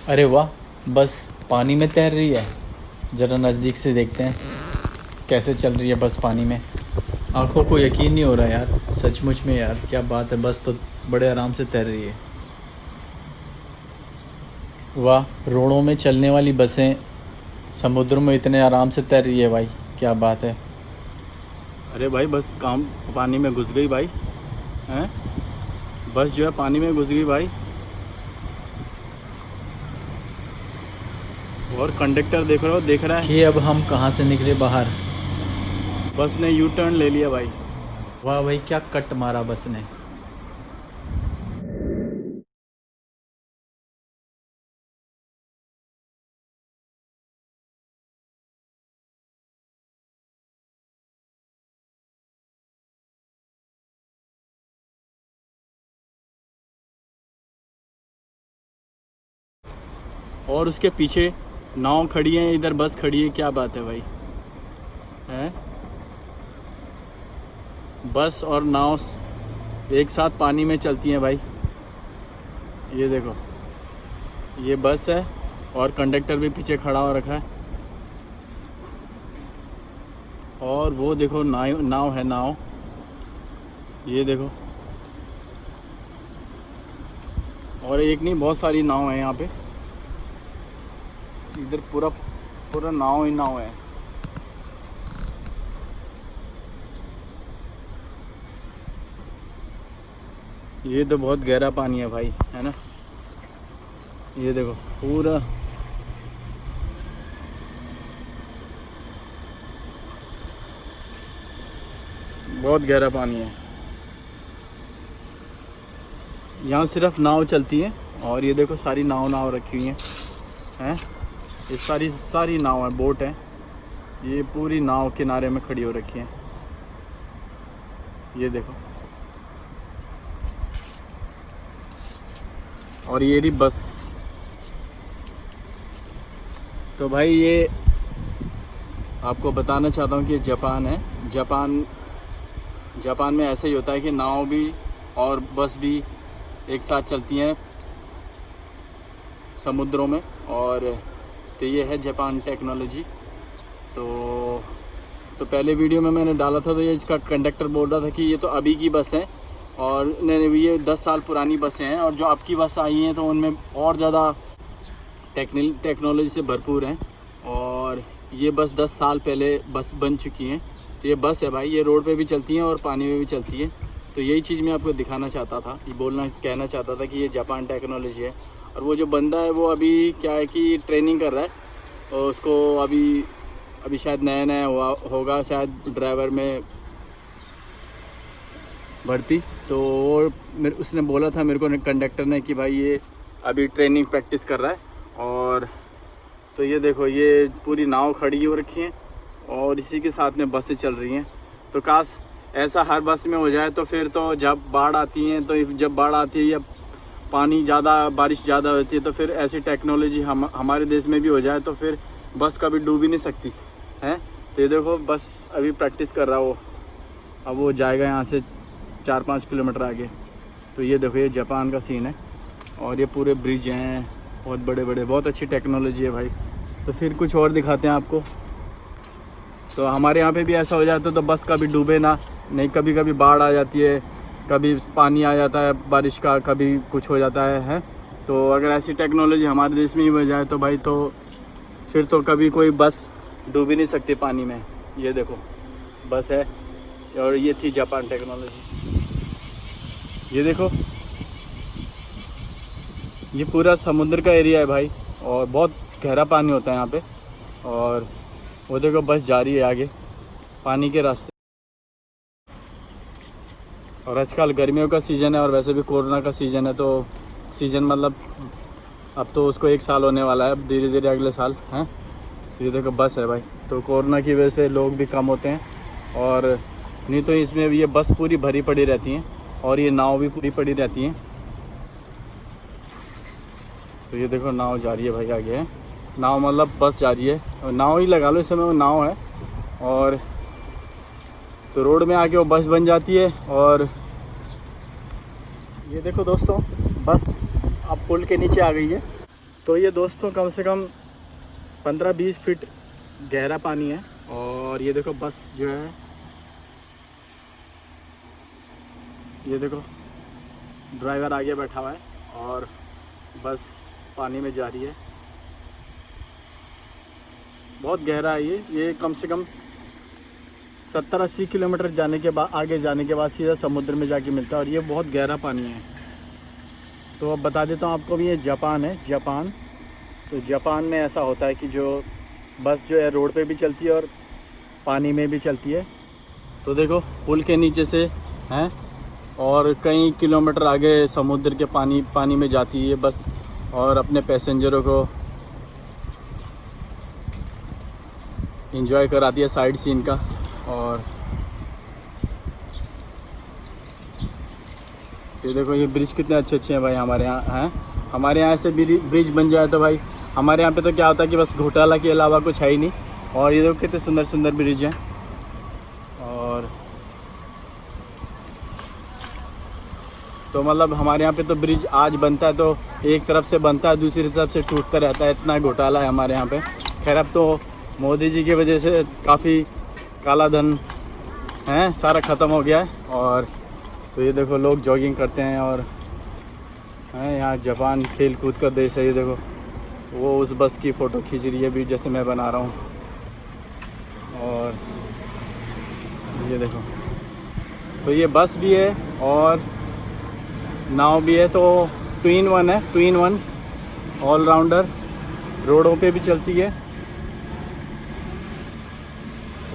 अरे वाह, बस पानी में तैर रही है। ज़रा नज़दीक से देखते हैं कैसे चल रही है बस पानी में। आंखों को यकीन नहीं हो रहा यार, सचमुच में यार क्या बात है, बस तो बड़े आराम से तैर रही है। वाह, रोड़ों में चलने वाली बसें समुद्र में इतने आराम से तैर रही है भाई, क्या बात है। अरे भाई बस काम पानी में घुस गई भाई, हैं? बस जो है पानी में घुस गई भाई। और कंडक्टर देख रहा है कि अब हम कहाँ से निकले बाहर। बस ने यू टर्न ले लिया भाई। वाह भाई, क्या कट मारा बस ने। और उसके पीछे नाव खड़ी है, इधर बस खड़ी है, क्या बात है भाई, हैं? बस और नाव एक साथ पानी में चलती हैं भाई। ये देखो, ये बस है और कंडक्टर भी पीछे खड़ा हो रखा है। और वो देखो नाव नाव है, नाव, ये देखो। और एक नहीं, बहुत सारी नाव है यहाँ पे। इधर पूरा पूरा नाव ही नाव है। ये तो बहुत गहरा पानी है भाई, है ना। ये देखो पूरा बहुत गहरा पानी है। यहाँ सिर्फ नाव चलती है। और ये देखो सारी नाव रखी हुई हैं, ये सारी नाव है, बोट है। ये पूरी नाव किनारे में खड़ी हो रखी है, ये देखो। और ये रही बस। तो भाई ये आपको बताना चाहता हूँ कि जापान है। जापान में ऐसा ही होता है कि नाव भी और बस भी एक साथ चलती हैं समुद्रों में। और तो ये है जापान टेक्नोलॉजी। तो पहले वीडियो में मैंने डाला था, तो ये इसका कंडक्टर बोल रहा था कि ये तो अभी की बस है और ये 10 साल पुरानी बसें हैं। और जो अब की बस आई हैं तो उनमें और ज़्यादा टेक्नोलॉजी से भरपूर हैं। और ये बस 10 साल पहले बस बन चुकी हैं। तो ये बस है भाई, ये रोड पे भी चलती हैं और पानी में भी चलती है। तो यही चीज़ मैं आपको दिखाना चाहता था, ये कहना चाहता था कि ये जापान टेक्नोलॉजी है। और वो जो बंदा है वो अभी क्या है कि ट्रेनिंग कर रहा है, और उसको अभी शायद नया हुआ होगा शायद ड्राइवर में भर्ती। तो वो उसने बोला था मेरे को, कंडक्टर ने, कि भाई ये अभी ट्रेनिंग प्रैक्टिस कर रहा है। और तो ये देखो, ये पूरी नाव खड़ी हो रखी है और इसी के साथ में बसें चल रही हैं। तो काश ऐसा हर बस में हो जाए, तो फिर तो जब बाढ़ आती है, तो जब बाढ़ आती है या पानी ज़्यादा, बारिश ज़्यादा होती है, तो फिर ऐसी टेक्नोलॉजी हमारे देश में भी हो जाए, तो फिर बस कभी डूब ही नहीं सकती है। तो ये देखो बस अभी प्रैक्टिस कर रहा वो, अब वो जाएगा यहाँ से 4-5 किलोमीटर आगे। तो ये देखो, ये जापान का सीन है। और ये पूरे ब्रिज हैं बहुत बड़े बड़े, बहुत अच्छी टेक्नोलॉजी है भाई। तो फिर कुछ और दिखाते हैं आपको। तो हमारे यहाँ पे भी ऐसा हो जाता है तो बस कभी डूबे ना, नहीं कभी कभी बाढ़ आ जाती है, कभी पानी आ जाता है बारिश का, कभी कुछ हो जाता है। तो अगर ऐसी टेक्नोलॉजी हमारे देश में ही हो जाए तो भाई, तो फिर तो कभी कोई बस डूब ही नहीं सकती पानी में। ये देखो बस है, और ये थी जापान टेक्नोलॉजी। ये देखो, ये पूरा समुद्र का एरिया है भाई, और बहुत गहरा पानी होता है यहाँ पे। और वो देखो बस जा रही है आगे पानी के रास्ते। और आजकल गर्मियों का सीज़न है और वैसे भी कोरोना का सीज़न है, तो सीज़न मतलब अब तो उसको 1 साल होने वाला है, अब धीरे धीरे अगले साल हैं। ये देखो बस है भाई। तो कोरोना की वजह से लोग भी कम होते हैं, और नहीं तो इसमें ये बस पूरी भरी पड़ी रहती हैं और ये नाव भी पूरी पड़ी रहती हैं। तो ये देखो नाव जा रही है भाई आगे, है नाव, मतलब बस जा रही है, और नाव ही लगा लो इस समय, वो नाव है। और तो रोड में आके वो बस बन जाती है। और ये देखो दोस्तों, बस अब पुल के नीचे आ गई है। तो ये दोस्तों कम से कम 15-20 फीट गहरा पानी है। और ये देखो बस जो है, ये देखो ड्राइवर आगे बैठा हुआ है और बस पानी में जा रही है। बहुत गहरा है ये कम से कम 70-80 किलोमीटर जाने के बाद, आगे जाने के बाद सीधा समुद्र में जाके मिलता है। और ये बहुत गहरा पानी है। तो अब बता देता हूँ आपको भी, ये जापान है, जापान। तो जापान में ऐसा होता है कि जो बस जो है रोड पे भी चलती है और पानी में भी चलती है। तो देखो पुल के नीचे से हैं और कई किलोमीटर आगे समुद्र के पानी में जाती है बस, और अपने पैसेंजरों को एंजॉय कराती है साइड सीन का। और ये देखो ये ब्रिज कितने अच्छे हैं भाई हमारे यहाँ हैं। हमारे यहाँ से ब्रिज बन जाए तो भाई हमारे यहाँ पे तो क्या होता है कि बस घोटाला के अलावा कुछ है ही नहीं। और ये देखो कितने सुंदर सुंदर ब्रिज हैं। और तो मतलब हमारे यहाँ पे तो ब्रिज आज बनता है तो एक तरफ से बनता है, दूसरी तरफ से टूटता रहता है। इतना घोटाला है हमारे यहाँ पे। खैर अब तो मोदी जी की वजह से काफ़ी काला धन है सारा ख़त्म हो गया है। और तो ये देखो लोग जॉगिंग करते हैं और हैं, यहाँ जापान खेल कूद का देश है। ये देखो वो उस बस की फ़ोटो खींच रही है भी जैसे मैं बना रहा हूँ। और ये देखो तो ये बस भी है और नाव भी है। तो 2 in 1 है, 2 in 1 ऑलराउंडर। रोडों पे भी चलती है,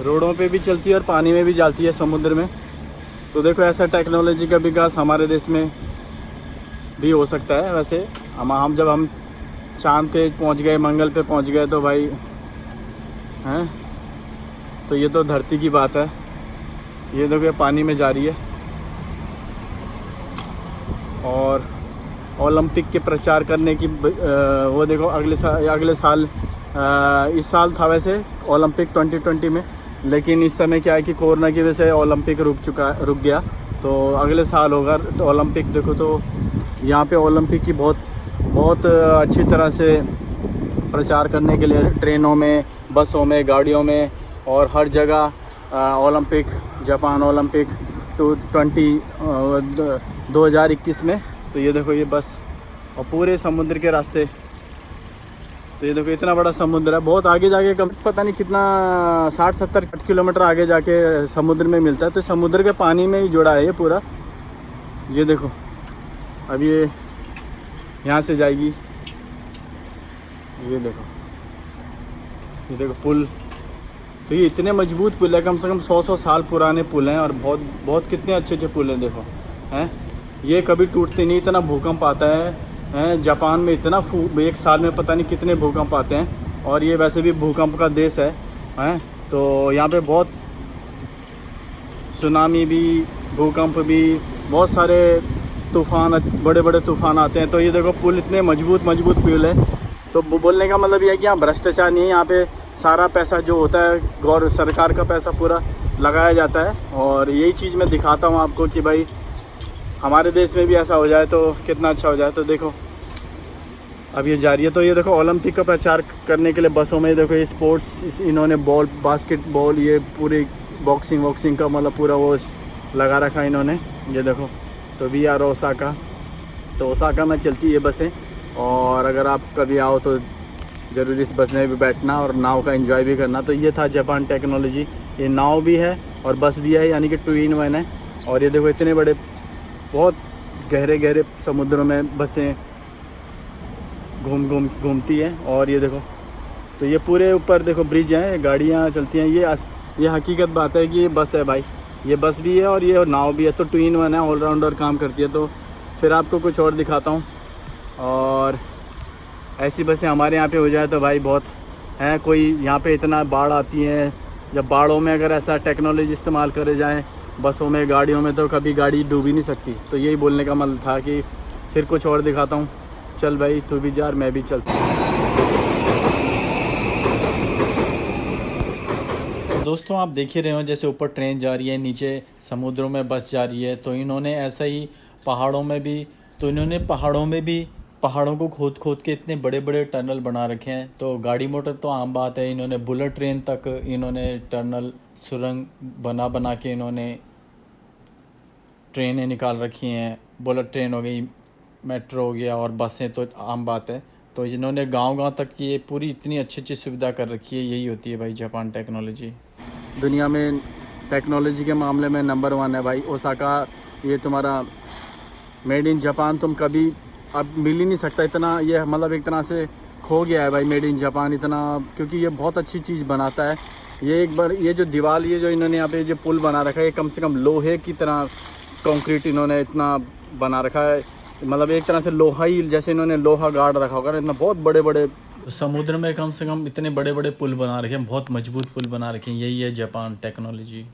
रोडों पे भी चलती है और पानी में भी जाती है, समुद्र में। तो देखो ऐसा टेक्नोलॉजी का विकास हमारे देश में भी हो सकता है। वैसे हम जब हम चांद पे पहुंच गए, मंगल पे पहुंच गए तो भाई हैं, तो ये तो धरती की बात है। ये देखो ये पानी में जा रही है। और ओलंपिक के प्रचार करने की वो देखो अगले साल इस साल था वैसे ओलंपिक 2020 में, लेकिन इस समय क्या है कि कोरोना की वजह से ओलंपिक रुक गया। तो अगले साल होगा तो ओलंपिक। देखो तो यहाँ पे ओलंपिक की बहुत अच्छी तरह से प्रचार करने के लिए ट्रेनों में, बसों में, गाड़ियों में और हर जगह ओलंपिक, जापान ओलंपिक 2021 में। तो ये देखो ये बस और पूरे समुद्र के रास्ते। तो ये देखो इतना बड़ा समुद्र है, बहुत आगे जाके कम पता नहीं कितना 60-70 किलोमीटर आगे जाके समुद्र में मिलता है। तो समुद्र के पानी में ही जुड़ा है ये पूरा। ये देखो अब ये यहाँ से जाएगी। ये देखो पुल। तो ये इतने मजबूत पुल है, कम से कम 100 साल पुराने पुल हैं। और बहुत कितने अच्छे पुल हैं देखो हैं। ये कभी टूटते नहीं, इतना भूकंप आता है जापान में, इतना एक साल में पता नहीं कितने भूकंप आते हैं। और ये वैसे भी भूकंप का देश है तो यहाँ पे बहुत सुनामी भी, भूकंप भी, बहुत सारे तूफ़ान, बड़े तूफ़ान आते हैं। तो ये देखो पुल इतने मजबूत पुल है। तो बोलने का मतलब ये है कि यहाँ भ्रष्टाचार नहीं है। यहाँ पे सारा पैसा जो होता है सरकार का पैसा पूरा लगाया जाता है। और यही चीज़ मैं दिखाता हूँ आपको कि भाई हमारे देश में भी ऐसा हो जाए तो कितना अच्छा हो जाए। तो देखो अब ये जा रही है। तो ये देखो ओलंपिक का प्रचार करने के लिए बसों में देखो ये स्पोर्ट्स, इन्होंने बॉल, बास्केटबॉल, ये पूरी बॉक्सिंग का मतलब पूरा वो लगा रखा इन्होंने। ये देखो तो वी आर ओसाका। तो ओसाका में चलती है बसें। और अगर आप कभी आओ तो ज़रूर इस बस में भी बैठना और नाव का एंजॉय भी करना। तो ये था जापान टेक्नोलॉजी। ये नाव भी है और बस भी है, यानी कि 2 in 1 है। और ये देखो इतने बड़े बहुत गहरे समुद्रों में बसें घूमती है। और ये देखो तो ये पूरे ऊपर देखो ब्रिज हैं, गाड़ियाँ चलती हैं। ये हकीकत बात है कि ये बस है भाई, ये बस भी है और ये नाव भी है। तो 2 in 1 है, ऑलराउंडर काम करती है। तो फिर आपको कुछ और दिखाता हूँ। और ऐसी बसें हमारे यहाँ पे हो जाए तो भाई बहुत है। कोई यहाँ पे इतना बाढ़ आती है, जब बाढ़ों में अगर ऐसा टेक्नोलॉजी इस्तेमाल करे जाए बसों में, गाड़ियों में, तो कभी गाड़ी डूब ही नहीं सकती। तो यही बोलने का मतलब था कि फिर कुछ और दिखाता हूँ। चल भाई तू भी जा, मैं भी चलता हूँ। दोस्तों आप देख ही रहे हो जैसे ऊपर ट्रेन जा रही है, नीचे समुद्रों में बस जा रही है। तो इन्होंने ऐसा ही पहाड़ों में भी पहाड़ों को खोद खोद के इतने बड़े बड़े टनल बना रखे हैं। तो गाड़ी मोटर तो आम बात है, इन्होंने बुलेट ट्रेन तक इन्होंने टनल सुरंग बना बना के इन्होंने ट्रेनें निकाल रखी हैं। बुलेट ट्रेन हो गई, मेट्रो हो गया, और बसें तो आम बात है। तो इन्होंने गांव-गांव तक ये पूरी इतनी अच्छी सुविधा कर रखी है। यही होती है भाई जापान टेक्नोलॉजी। दुनिया में टेक्नोलॉजी के मामले में नंबर 1 है भाई ओसाका। ये तुम्हारा मेड इन जापान तुम कभी अब मिल ही नहीं सकता इतना। ये मतलब एक तरह से खो गया है भाई मेड इन जापान इतना, क्योंकि ये बहुत अच्छी चीज़ बनाता है। ये एक बार ये जो दीवार, ये जो इन्होंने यहाँ पे जो पुल बना रखा है, ये कम से कम लोहे की तरह कंक्रीट इन्होंने इतना बना रखा है। मतलब एक तरह से लोहा ही, जैसे इन्होंने लोहा गार्ड रखा होगा, इतना बहुत बड़े बड़े समुद्र में कम से कम इतने बड़े बड़े पुल बना रखे हैं, बहुत मजबूत पुल बना रखे हैं। यही है जापान टेक्नोलॉजी।